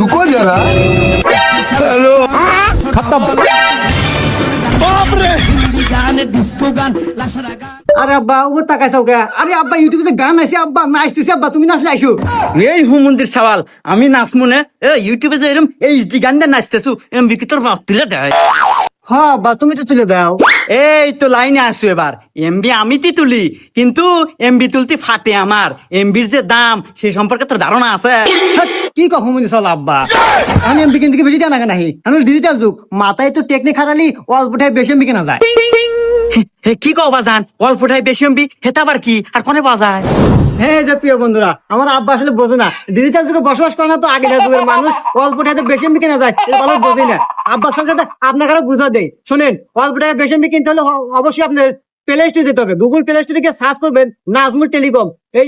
रुको जरा खत्म। আরে আব্বা ও তাকাইছাও কে? আরে আব্বা ইউটিউবে গান আছে, আব্বা নাচতেছে, আব্বা তুমি নাচলে আইসো। এই হুমন্দির সওয়াল আমি নাচমু না ইউটিউবে যে এরম এইচডি গান দিয়ে নাচতেছু এমবি কি তোর বাপ তুলে দেয়? হ্যাঁ আব্বা তুমি তো তুলে দাও। এই তো লাইনে আসো এবার। এমবি আমি তুলি, কিন্তু এমবি তুলতে ফাটে আমার। এমবির যে দাম সে সম্পর্কে তোর ধারণা আছে? হ্যাঁ, কি কহ মুনি চল আব্বা, আমি এমবি কিনতে বেশি জানা নাহি, আমি ডিজিটাল যুগ, মাথায় তো টেকনিক হারালি অল্পটাই বেশি এমবি কেনা যায়। হে কি কও বাজান, অল্পটাই বেশি এমবি হেতা আবার কি আর কোনে পাওয়া যায়? হ্যাঁ যে প্রিয় বন্ধুরা, আমার আব্বা আসলে বোঝে না, ডিজিটাল যুগে বসবাস করে না তো, আগেকার যুগের মানুষ অল্প টাকাতে বেশি এমবি কেনা যায় এটা ভালো বোঝে না। আব্বার সঙ্গে আপনাকে আরো বুঝা দেয়, শোনেন, অল্প টাকায় বেশি এমবি কিনতে হলে অবশ্যই আপনার প্লে স্টোরে যেতে হবে, গুগল প্লে স্টোরে গিয়ে সার্চ করবেন নাজমুল টেলিকম, এই